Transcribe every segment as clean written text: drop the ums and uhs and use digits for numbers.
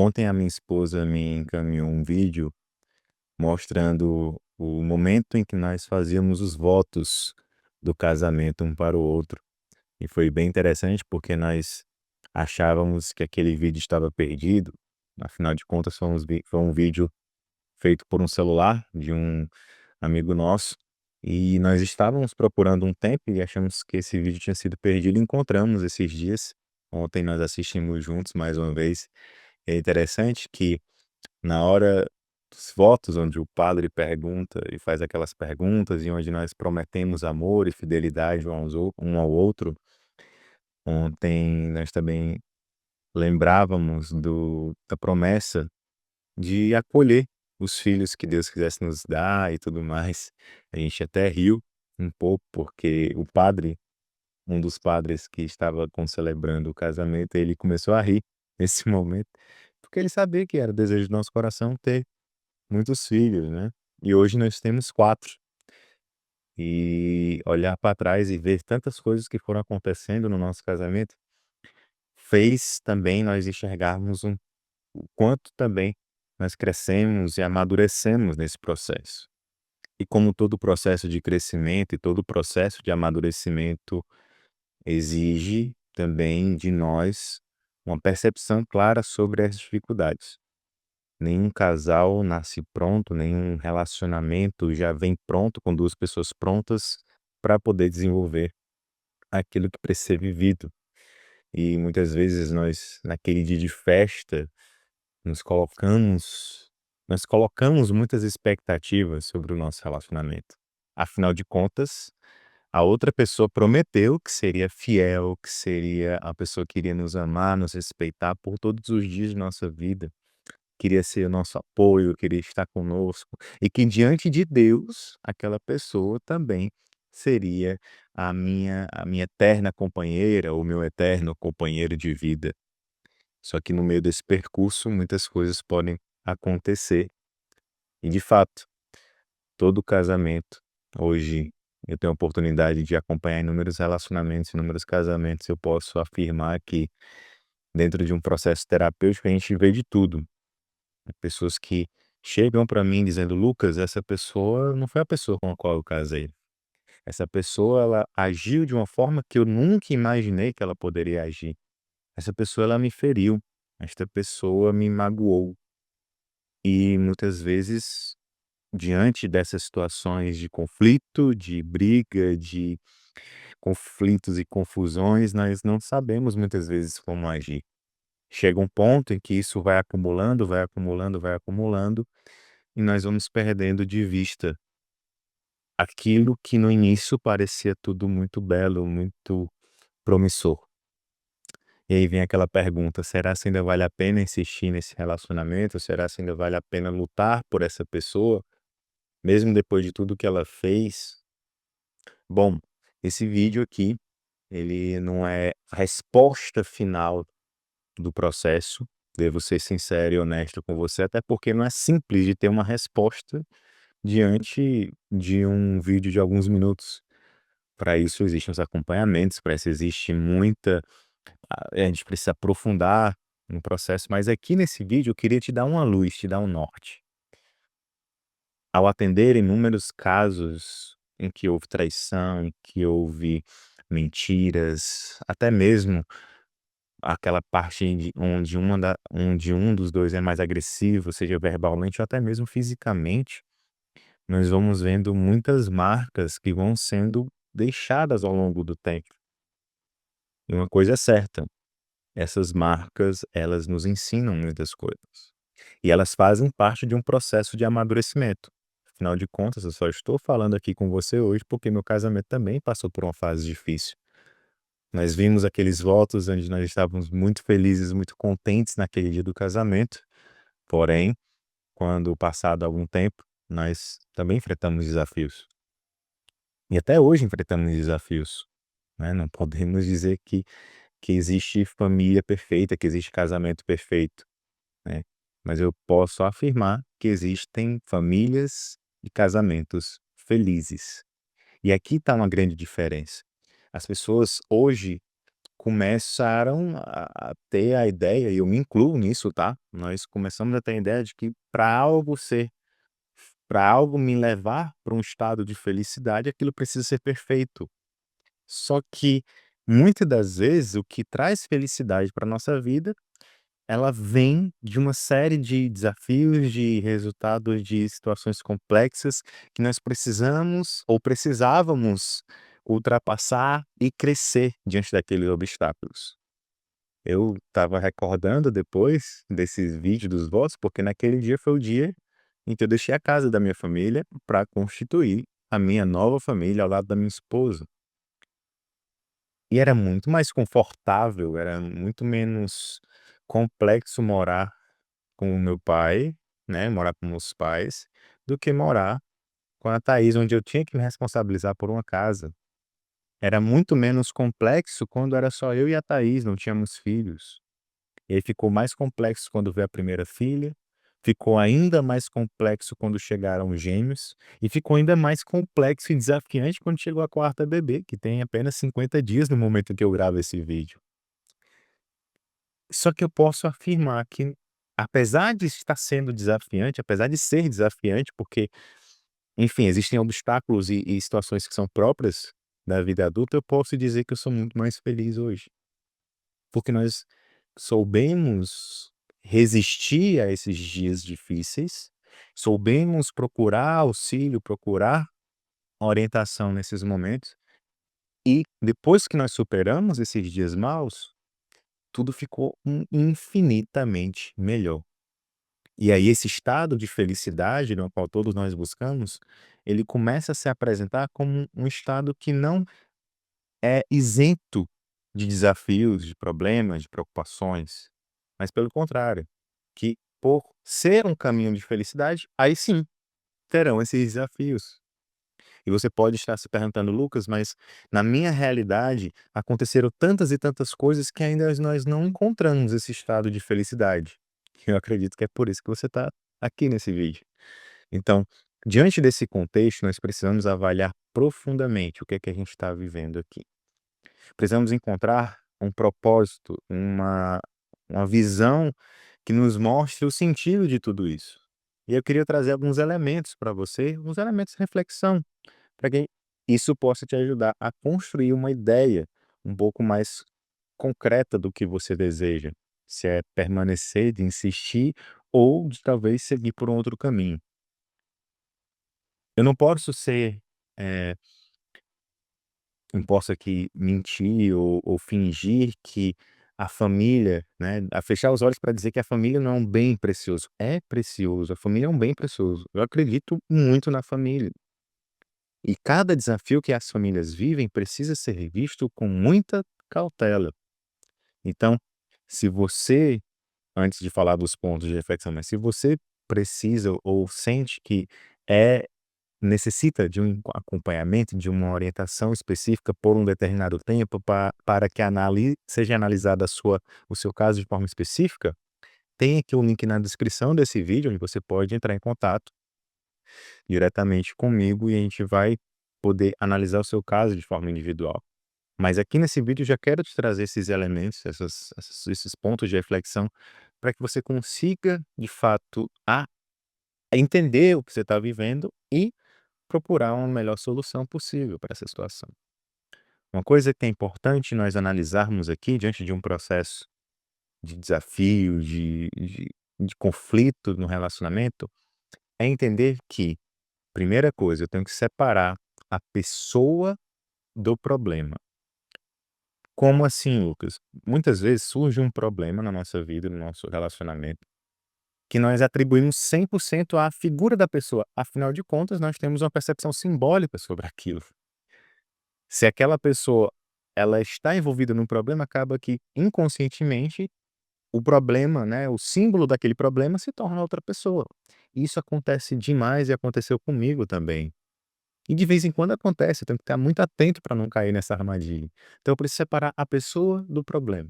Ontem a minha esposa me encaminhou um vídeo mostrando o momento em que nós fazíamos os votos do casamento um para o outro. E foi bem interessante porque nós achávamos que aquele vídeo estava perdido. Afinal de contas, foi um vídeo feito por um celular de um amigo nosso. E nós estávamos procurando um tempo e achamos que esse vídeo tinha sido perdido. E encontramos esses dias. Ontem nós assistimos juntos mais uma vez. É interessante que na hora dos votos, onde o padre pergunta e faz aquelas perguntas e onde nós prometemos amor e fidelidade um ao outro, ontem nós também lembrávamos da promessa de acolher os filhos que Deus quisesse nos dar e tudo mais. A gente até riu um pouco, porque um dos padres que estava concelebrando o casamento, ele começou a rir nesse momento, porque ele sabia que era desejo do nosso coração ter muitos filhos, né. E hoje nós temos 4. E olhar para trás e ver tantas coisas que foram acontecendo no nosso casamento, fez também nós enxergarmos o quanto também nós crescemos e amadurecemos nesse processo. E como todo processo de crescimento e todo processo de amadurecimento exige também de nós uma percepção clara sobre as dificuldades. Nenhum casal nasce pronto, nenhum relacionamento já vem pronto, com 2 pessoas prontas para poder desenvolver aquilo que precisa ser vivido. E muitas vezes nós, naquele dia de festa, nos colocamos nós colocamos muitas expectativas sobre o nosso relacionamento. Afinal de contas, a outra pessoa prometeu que seria fiel, que seria a pessoa que iria nos amar, nos respeitar por todos os dias de nossa vida. Queria ser o nosso apoio, queria estar conosco, e que diante de Deus, aquela pessoa também seria a minha eterna companheira, ou meu eterno companheiro de vida. Só que no meio desse percurso, muitas coisas podem acontecer. E de fato, todo casamento, hoje eu tenho a oportunidade de acompanhar inúmeros relacionamentos, inúmeros casamentos, eu posso afirmar que dentro de um processo terapêutico a gente vê de tudo. Pessoas que chegam para mim dizendo: "Lucas, essa pessoa não foi a pessoa com a qual eu casei. Essa pessoa, ela agiu de uma forma que eu nunca imaginei que ela poderia agir. Essa pessoa, ela me feriu. Esta pessoa me magoou". E muitas vezes, diante dessas situações de conflito, de briga, de conflitos e confusões, nós não sabemos muitas vezes como agir. Chega um ponto em que isso vai acumulando, vai acumulando, vai acumulando, e nós vamos perdendo de vista aquilo que no início parecia tudo muito belo, muito promissor. E aí vem aquela pergunta: será se ainda vale a pena insistir nesse relacionamento? Será se ainda vale a pena lutar por essa pessoa, mesmo depois de tudo que ela fez? Bom, esse vídeo aqui, ele não é a resposta final do processo. Devo ser sincero e honesto com você, até porque não é simples de ter uma resposta diante de um vídeo de alguns minutos. Para isso existem os acompanhamentos, para isso existe muita a gente precisa aprofundar no processo, mas aqui nesse vídeo eu queria te dar uma luz, te dar um norte. Ao atender inúmeros casos em que houve traição, em que houve mentiras, até mesmo aquela parte onde um dos 2 é mais agressivo, seja verbalmente ou até mesmo fisicamente, nós vamos vendo muitas marcas que vão sendo deixadas ao longo do tempo. E uma coisa é certa, essas marcas, elas nos ensinam muitas coisas. E elas fazem parte de um processo de amadurecimento. Afinal de contas, eu só estou falando aqui com você hoje porque meu casamento também passou por uma fase difícil. Nós vimos aqueles votos onde nós estávamos muito felizes, muito contentes naquele dia do casamento. Porém, quando passado algum tempo, nós também enfrentamos desafios. E até hoje enfrentamos desafios, né? Não podemos dizer que existe família perfeita, que existe casamento perfeito, né? Mas eu posso afirmar que existem famílias e casamentos felizes. E aqui está uma grande diferença. As pessoas hoje começaram a ter a ideia, e eu me incluo nisso, tá? Nós começamos a ter a ideia de que para algo me levar para um estado de felicidade, aquilo precisa ser perfeito. Só que, muitas das vezes, o que traz felicidade para nossa vida, ela vem de uma série de desafios, de resultados de situações complexas que nós precisamos ou precisávamos ultrapassar e crescer diante daqueles obstáculos. Eu estava recordando depois desses vídeos dos votos, porque naquele dia foi o dia em que eu deixei a casa da minha família para constituir a minha nova família ao lado da minha esposa. E era muito mais confortável, era muito menos complexo morar com o meu pai, né, morar com meus pais, do que morar com a Thaís, onde eu tinha que me responsabilizar por uma casa. Era muito menos complexo quando era só eu e a Thaís, não tínhamos filhos. E aí ficou mais complexo quando veio a primeira filha, ficou ainda mais complexo quando chegaram os gêmeos, e ficou ainda mais complexo e desafiante quando chegou a quarta bebê, que tem apenas 50 dias no momento em que eu gravo esse vídeo. Só que eu posso afirmar que, apesar de estar sendo desafiante, apesar de ser desafiante, porque, enfim, existem obstáculos e situações que são próprias da vida adulta, eu posso dizer que eu sou muito mais feliz hoje. Porque nós soubemos resistir a esses dias difíceis, soubemos procurar auxílio, procurar orientação nesses momentos, e depois que nós superamos esses dias maus, tudo ficou infinitamente melhor. E aí esse estado de felicidade no qual todos nós buscamos, ele começa a se apresentar como um estado que não é isento de desafios, de problemas, de preocupações, mas pelo contrário, que por ser um caminho de felicidade, aí sim, terão esses desafios. E você pode estar se perguntando: "Lucas, mas na minha realidade aconteceram tantas e tantas coisas que ainda nós não encontramos esse estado de felicidade". Eu acredito que é por isso que você está aqui nesse vídeo. Então, diante desse contexto, nós precisamos avaliar profundamente o que é que a gente está vivendo aqui. Precisamos encontrar um propósito, uma visão que nos mostre o sentido de tudo isso. E eu queria trazer alguns elementos para você, uns elementos de reflexão, para que isso possa te ajudar a construir uma ideia um pouco mais concreta do que você deseja. Se é permanecer, de insistir ou de talvez seguir por um outro caminho. Eu não posso ser eh, não posso aqui mentir ou fingir que a família, né, a fechar os olhos para dizer que a família não é um bem precioso. É precioso, a família é um bem precioso. Eu acredito muito na família. E cada desafio que as famílias vivem precisa ser visto com muita cautela. Então, se você, antes de falar dos pontos de reflexão, mas se você precisa ou sente que é necessita de um acompanhamento, de uma orientação específica por um determinado tempo para que seja analisada o seu caso de forma específica, tem aqui o link na descrição desse vídeo, onde você pode entrar em contato diretamente comigo e a gente vai poder analisar o seu caso de forma individual. Mas aqui nesse vídeo eu já quero te trazer esses elementos, esses pontos de reflexão, para que você consiga, de fato, entender o que você está vivendo e procurar uma melhor solução possível para essa situação. Uma coisa que é importante nós analisarmos aqui, diante de um processo de desafio, de conflito no relacionamento, é entender que, primeira coisa, eu tenho que separar a pessoa do problema. Como assim, Lucas? Muitas vezes surge um problema na nossa vida, no nosso relacionamento, que nós atribuímos 100% à figura da pessoa. Afinal de contas, nós temos uma percepção simbólica sobre aquilo. Se aquela pessoa, ela está envolvida num problema, acaba que inconscientemente o problema, né, o símbolo daquele problema se torna outra pessoa. Isso acontece demais e aconteceu comigo também. E de vez em quando acontece, eu tenho que estar muito atento para não cair nessa armadilha. Então eu preciso separar a pessoa do problema.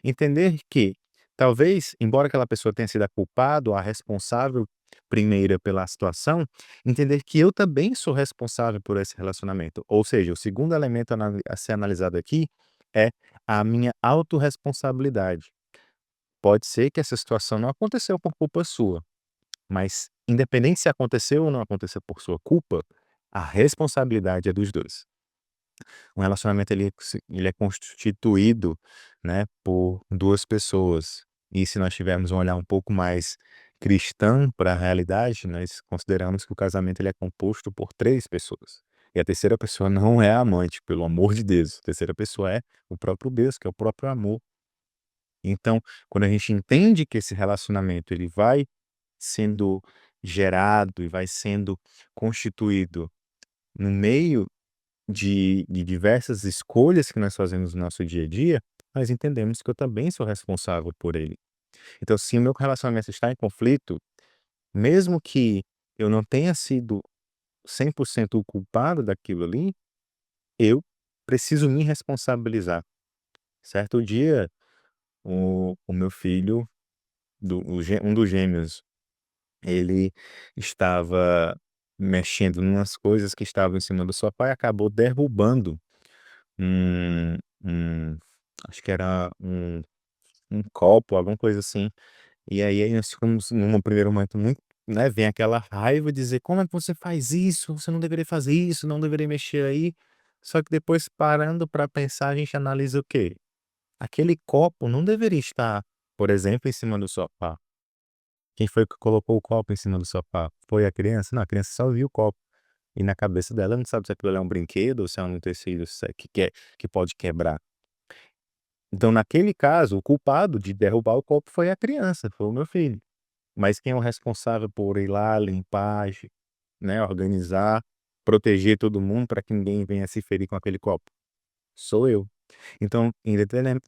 Entender que, talvez, embora aquela pessoa tenha sido a culpada ou a responsável primeira pela situação, entender que eu também sou responsável por esse relacionamento. Ou seja, o segundo elemento a ser analisado aqui é a minha autorresponsabilidade. Pode ser que essa situação não aconteceu por culpa sua, mas independente se aconteceu ou não aconteceu por sua culpa, a responsabilidade é dos 2. Um relacionamento ele é constituído, né, por 2 pessoas. E se nós tivermos um olhar um pouco mais cristão para a realidade, nós consideramos que o casamento ele é composto por 3 pessoas. E a terceira pessoa não é a amante, pelo amor de Deus. A terceira pessoa é o próprio Deus, que é o próprio amor. Então, quando a gente entende que esse relacionamento ele vai sendo gerado e vai sendo constituído no meio de diversas escolhas que nós fazemos no nosso dia a dia, nós entendemos que eu também sou responsável por ele. Então, se o meu relacionamento está em conflito, mesmo que eu não tenha sido 100% o culpado daquilo ali, eu preciso me responsabilizar. Certo dia, o meu filho, um dos gêmeos, ele estava mexendo em umas coisas que estavam em cima do sofá e acabou derrubando um um acho que era um copo, alguma coisa assim. E aí nós ficamos num primeiro momento muito, né, vem aquela raiva de dizer: "Como é que você faz isso? Você não deveria fazer isso, não deveria mexer aí". Só que depois parando para pensar, a gente analisa o quê? Aquele copo não deveria estar, por exemplo, em cima do sofá. Quem foi que colocou o copo em cima do sofá? Foi a criança? Não, a criança só viu o copo. E na cabeça dela não sabe se aquilo ali é um brinquedo ou se é um tecido que pode quebrar. Então, naquele caso, o culpado de derrubar o copo foi a criança, foi o meu filho. Mas quem é o responsável por ir lá, limpar, né, organizar, proteger todo mundo para que ninguém venha se ferir com aquele copo? Sou eu. Então, em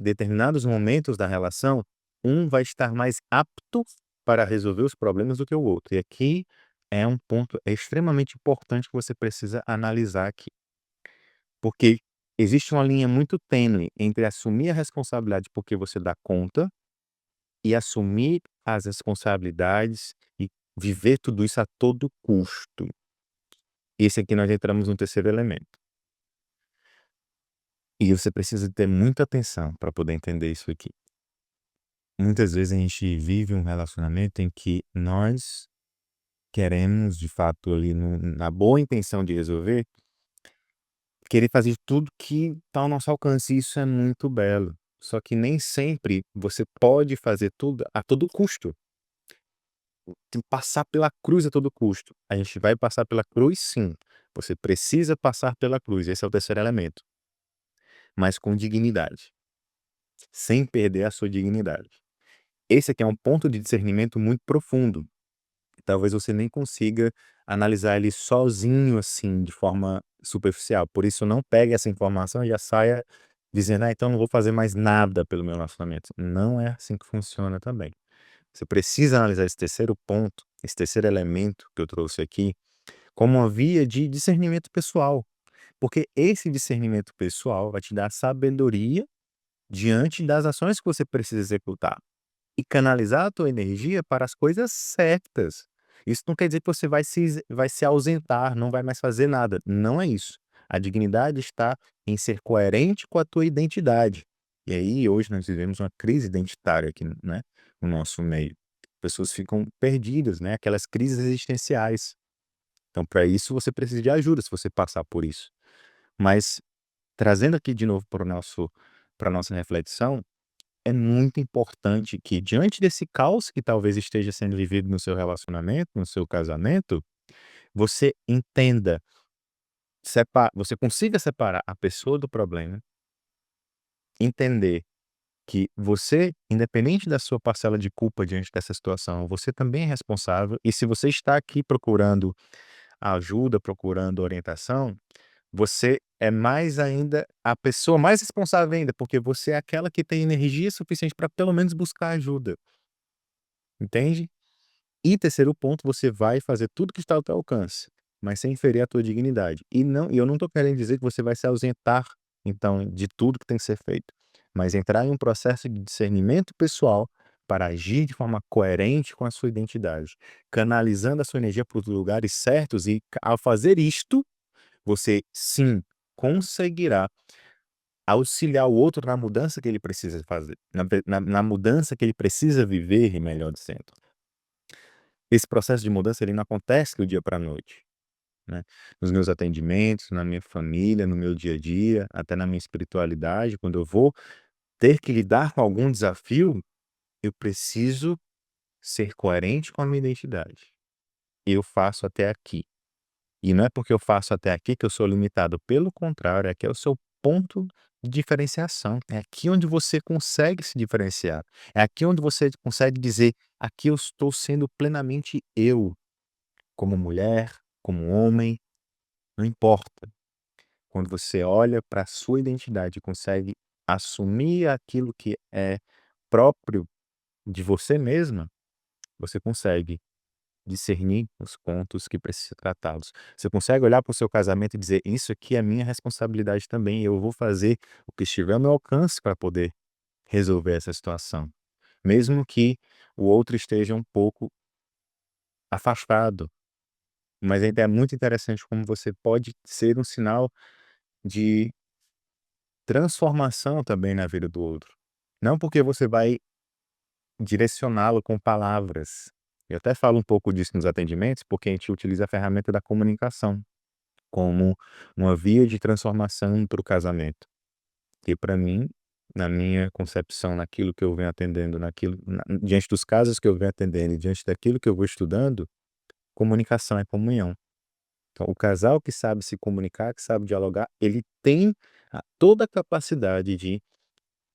determinados momentos da relação, um vai estar mais apto para resolver os problemas do que o outro. E aqui é um ponto extremamente importante que você precisa analisar aqui. Porque existe uma linha muito tênue entre assumir a responsabilidade porque você dá conta e assumir as responsabilidades e viver tudo isso a todo custo. Esse aqui nós entramos no terceiro elemento. E você precisa ter muita atenção para poder entender isso aqui. Muitas vezes a gente vive um relacionamento em que nós queremos, de fato, ali na boa intenção de resolver, querer fazer tudo que está ao nosso alcance. E isso é muito belo. Só que nem sempre você pode fazer tudo a todo custo. Tem que passar pela cruz a todo custo. A gente vai passar pela cruz, sim. Você precisa passar pela cruz. Esse é o terceiro elemento. Mas com dignidade, sem perder a sua dignidade. Esse aqui é um ponto de discernimento muito profundo. Talvez você nem consiga analisar ele sozinho, assim, de forma superficial. Por isso, não pegue essa informação e já saia dizendo: "Ah, então não vou fazer mais nada pelo meu relacionamento". Não é assim que funciona também. Você precisa analisar esse terceiro ponto, esse terceiro elemento que eu trouxe aqui, como uma via de discernimento pessoal. Porque esse discernimento pessoal vai te dar sabedoria diante das ações que você precisa executar e canalizar a tua energia para as coisas certas. Isso não quer dizer que você vai se ausentar, não vai mais fazer nada. Não é isso. A dignidade está em ser coerente com a tua identidade. E aí, hoje, nós vivemos uma crise identitária aqui, né, no nosso meio. Pessoas ficam perdidas, né? Aquelas crises existenciais. Então, para isso, você precisa de ajuda se você passar por isso. Mas, trazendo aqui de novo para a nossa reflexão, é muito importante que, diante desse caos que talvez esteja sendo vivido no seu relacionamento, no seu casamento, você entenda, você consiga separar a pessoa do problema, entender que você, independente da sua parcela de culpa diante dessa situação, você também é responsável. E se você está aqui procurando ajuda, procurando orientação, você é mais ainda a pessoa mais responsável ainda, porque você é aquela que tem energia suficiente para pelo menos buscar ajuda, entende? E terceiro ponto, você vai fazer tudo que está ao teu alcance, mas sem ferir a tua dignidade. E eu não estou querendo dizer que você vai se ausentar, então, de tudo que tem que ser feito, mas entrar em um processo de discernimento pessoal para agir de forma coerente com a sua identidade, canalizando a sua energia para os lugares certos e, ao fazer isto, você sim conseguirá auxiliar o outro na mudança que ele precisa fazer, na mudança que ele precisa viver, melhor dizendo. Esse processo de mudança ele não acontece do dia para a noite, né. Nos meus atendimentos, na minha família, no meu dia a dia, até na minha espiritualidade, quando eu vou ter que lidar com algum desafio, eu preciso ser coerente com a minha identidade. Eu faço até aqui. E não é porque eu faço até aqui que eu sou limitado, pelo contrário, aqui é o seu ponto de diferenciação. É aqui onde você consegue se diferenciar. É aqui onde você consegue dizer: "Aqui eu estou sendo plenamente eu", como mulher, como homem, não importa. Quando você olha para a sua identidade e consegue assumir aquilo que é próprio de você mesma, você consegue discernir os pontos que precisam ser tratados. Você consegue olhar para o seu casamento e dizer: "Isso aqui é minha responsabilidade também, eu vou fazer o que estiver ao meu alcance para poder resolver essa situação", mesmo que o outro esteja um pouco afastado. Mas ainda é muito interessante como você pode ser um sinal de transformação também na vida do outro. Não porque você vai direcioná-lo com palavras. Eu até falo um pouco disso nos atendimentos, porque a gente utiliza a ferramenta da comunicação como uma via de transformação para o casamento. Que para mim, na minha concepção, naquilo que eu venho atendendo, diante dos casos que eu venho atendendo e diante daquilo que eu vou estudando, comunicação é comunhão. Então, o casal que sabe se comunicar, que sabe dialogar, ele tem toda a capacidade de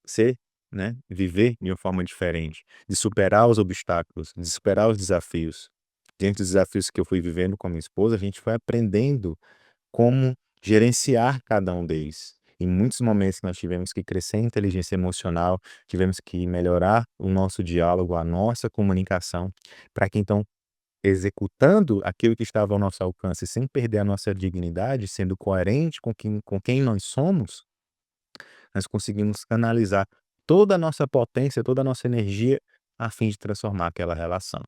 ser, né, viver de uma forma diferente, de superar os obstáculos, de superar os desafios. Diante dos desafios que eu fui vivendo com a minha esposa, a gente foi aprendendo como gerenciar cada um deles. Em muitos momentos nós tivemos que crescer em inteligência emocional, tivemos que melhorar o nosso diálogo, a nossa comunicação, para que então, executando aquilo que estava ao nosso alcance, sem perder a nossa dignidade, sendo coerente com quem nós somos, nós conseguimos canalizar toda a nossa potência, toda a nossa energia, a fim de transformar aquela relação.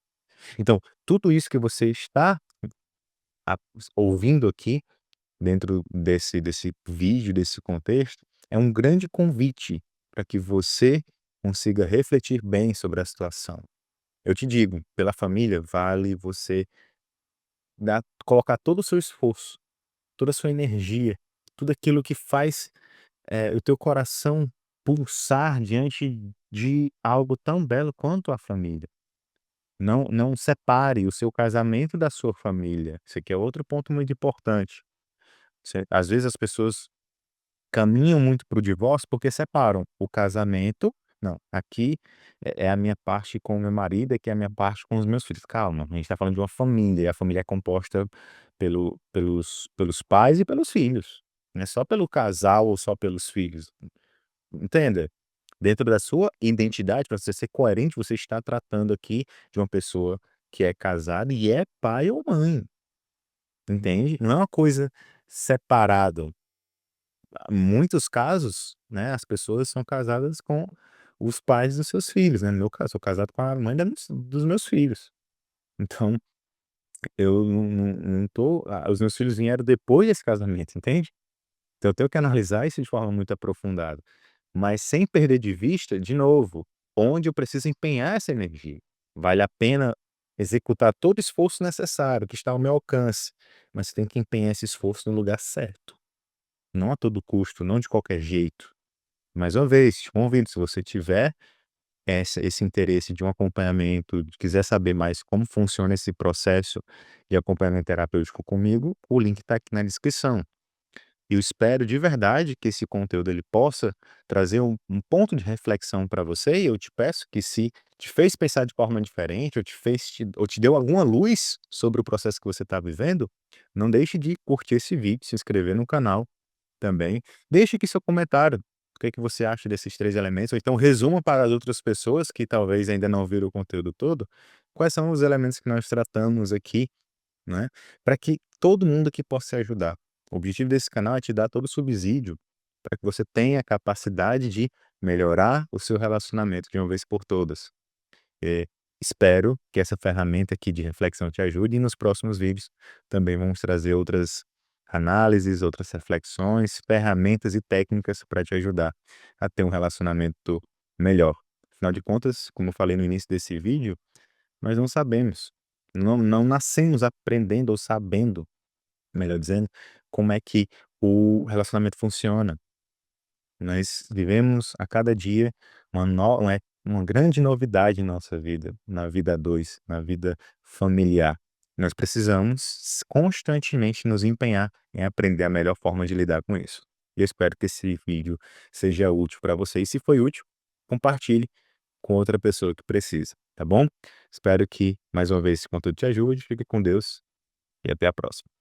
Então, tudo isso que você está a ouvindo aqui, dentro desse vídeo, desse contexto, é um grande convite para que você consiga refletir bem sobre a situação. Eu te digo, pela família, vale você colocar todo o seu esforço, toda a sua energia, tudo aquilo que faz, o teu coração pulsar diante de algo tão belo quanto a família. Não separe o seu casamento da sua família. Isso aqui é outro ponto muito importante. Às vezes as pessoas caminham muito para o divórcio porque separam o casamento. Não, aqui é a minha parte com o meu marido, aqui é a minha parte com os meus filhos. Calma, a gente está falando de uma família, e a família é composta pelos pais e pelos filhos. Não é só pelo casal ou só pelos filhos. Entenda? Dentro da sua identidade, para você ser coerente, você está tratando aqui de uma pessoa que é casada e é pai ou mãe, entende? Não é uma coisa separada. Muitos casos, né, as pessoas são casadas com os pais dos seus filhos, né, no meu caso, sou casado com a mãe da dos meus filhos. Então, eu não tô os meus filhos vieram depois desse casamento, entende? Então eu tenho que analisar isso de forma muito aprofundada, mas sem perder de vista, de novo, onde eu preciso empenhar essa energia. Vale a pena executar todo o esforço necessário que está ao meu alcance, mas você tem que empenhar esse esforço no lugar certo, não a todo custo, não de qualquer jeito. Mais uma vez, te convido, se você tiver esse interesse de um acompanhamento, quiser saber mais como funciona esse processo de acompanhamento terapêutico comigo, o link está aqui na descrição. Eu espero de verdade que esse conteúdo ele possa trazer um ponto de reflexão para você, e eu te peço que, se te fez pensar de forma diferente, ou te deu alguma luz sobre o processo que você está vivendo, não deixe de curtir esse vídeo, se inscrever no canal também. Deixe aqui seu comentário. O que é que você acha desses 3 elementos? Ou então resuma para as outras pessoas que talvez ainda não viram o conteúdo todo, quais são os elementos que nós tratamos aqui, né, para que todo mundo aqui possa se ajudar. O objetivo desse canal é te dar todo o subsídio para que você tenha a capacidade de melhorar o seu relacionamento de uma vez por todas. Eh, Espero que essa ferramenta aqui de reflexão te ajude, e nos próximos vídeos também vamos trazer outras análises, outras reflexões, ferramentas e técnicas para te ajudar a ter um relacionamento melhor. Afinal de contas, como eu falei no início desse vídeo, nós não sabemos, não nascemos aprendendo ou sabendo, melhor dizendo, como é que o relacionamento funciona. Nós vivemos a cada dia uma grande novidade em nossa vida, na vida a 2, na vida familiar. Nós precisamos constantemente nos empenhar em aprender a melhor forma de lidar com isso. E eu espero que esse vídeo seja útil para você. E se foi útil, compartilhe com outra pessoa que precisa, tá bom? Espero que, mais uma vez, esse conteúdo te ajude. Fique com Deus e até a próxima.